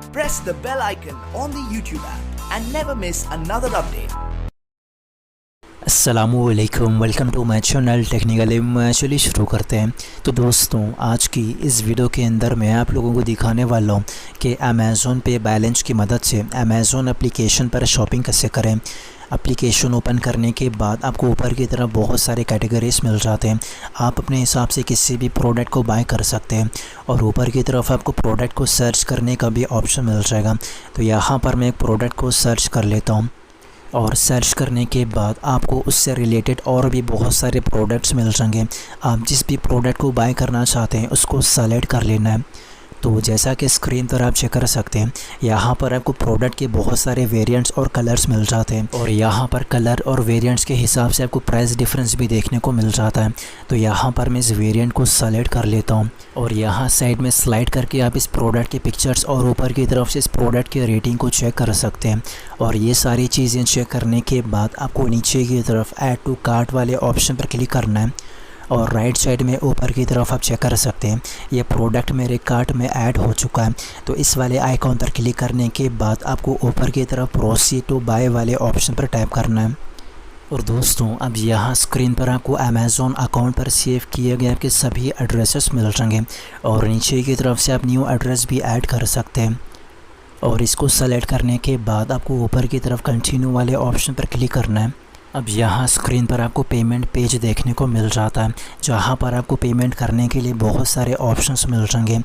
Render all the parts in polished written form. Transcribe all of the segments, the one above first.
press the bell icon on the YouTube app and never miss another update. अस्सलामुअलैकुम, welcome to my channel technically. चलिए शुरू करते हैं। तो दोस्तों, आज की इस वीडियो के अंदर मैं आप लोगों को दिखाने वाला हूँ कि अमेज़ॉन पे बैलेंस की मदद से अमेज़ॉन एप्लीकेशन पर शॉपिंग कैसे करें। एप्लीकेशन ओपन करने के बाद आपको ऊपर की तरफ बहुत सारे कैटेगरीज मिल जाते हैं। आप अपने हिसाब से किसी भी प्रोडक्ट को बाय कर सकते हैं और ऊपर की तरफ आपको प्रोडक्ट को सर्च करने का भी ऑप्शन मिल जाएगा। तो यहाँ पर मैं एक प्रोडक्ट को सर्च कर लेता हूँ और सर्च करने के बाद आपको उससे रिलेटेड और भी बहुत सारे प्रोडक्ट्स मिल जाएंगे। आप जिस भी प्रोडक्ट को बाय करना चाहते हैं उसको सेलेक्ट कर लेना है। तो जैसा कि स्क्रीन पर आप चेक कर सकते हैं, यहाँ पर आपको प्रोडक्ट के बहुत सारे वेरिएंट्स और कलर्स मिल जाते हैं और यहाँ पर कलर और वेरिएंट्स के हिसाब से आपको प्राइस डिफरेंस भी देखने को मिल जाता है। तो यहाँ पर मैं इस वेरिएंट को सेलेक्ट कर लेता हूँ और यहाँ साइड में स्लाइड करके आप इस प्रोडक्ट के पिक्चर्स और ऊपर की तरफ से इस प्रोडक्ट की रेटिंग को चेक कर सकते हैं। और ये सारी चीज़ें चेक करने के बाद आपको नीचे की तरफ ऐड टू कार्ट वाले ऑप्शन पर क्लिक करना है और राइट साइड में ऊपर की तरफ आप चेक कर सकते हैं ये प्रोडक्ट मेरे कार्ट में ऐड हो चुका है। तो इस वाले आइकॉन पर क्लिक करने के बाद आपको ऊपर की तरफ प्रोसीड टू बाय वाले ऑप्शन पर टैप करना है। और दोस्तों, अब यहाँ स्क्रीन पर आपको अमेज़ॉन अकाउंट पर सेव किए गए आपके सभी एड्रेसेस मिल जाएंगे और नीचे की तरफ से आप न्यू एड्रेस भी ऐड कर सकते हैं। और इसको सेलेक्ट करने के बाद आपको ऊपर की तरफ कंटिन्यू वाले ऑप्शन पर क्लिक करना है। अब यहाँ स्क्रीन पर आपको पेमेंट पेज देखने को मिल जाता है, जहाँ पर आपको पेमेंट करने के लिए बहुत सारे ऑप्शंस मिल जाएंगे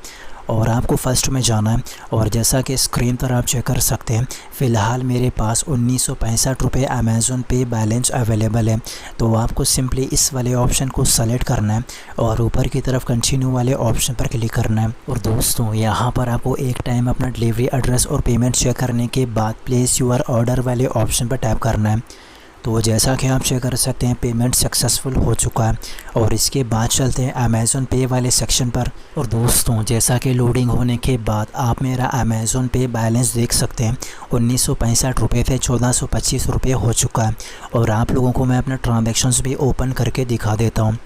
और आपको फ़र्स्ट में जाना है। और जैसा कि स्क्रीन पर आप चेक कर सकते हैं, फ़िलहाल मेरे पास 1965 रुपये अमेज़ॉन पे बैलेंस अवेलेबल है। तो आपको सिंपली इस वाले ऑप्शन को सेलेक्ट करना है और ऊपर की तरफ कंटिन्यू वाले ऑप्शन पर क्लिक करना है। और दोस्तों, यहाँ पर आपको एक टाइम अपना डिलीवरी एड्रेस और पेमेंट चेक करने के बाद प्लेस यूर ऑर्डर वाले ऑप्शन पर टैप करना है। तो जैसा कि आप चेक कर सकते हैं, पेमेंट सक्सेसफुल हो चुका है। और इसके बाद चलते हैं अमेज़ॉन पे वाले सेक्शन पर। और दोस्तों, जैसा कि लोडिंग होने के बाद आप मेरा अमेज़ॉन पे बैलेंस देख सकते हैं। 1965 रुपये से 1425 रुपये हो चुका है। और आप लोगों को मैं अपना ट्रांजैक्शंस भी ओपन करके दिखा देता हूँ।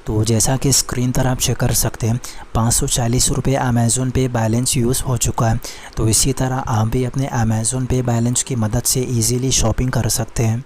तो जैसा कि स्क्रीन पर आप चेक कर सकते हैं, 540 रुपये अमेज़ॉन पे बैलेंस यूज़ हो चुका है। तो इसी तरह आप भी अपने अमेज़ॉन पे बैलेंस की मदद से ईज़िली शॉपिंग कर सकते हैं।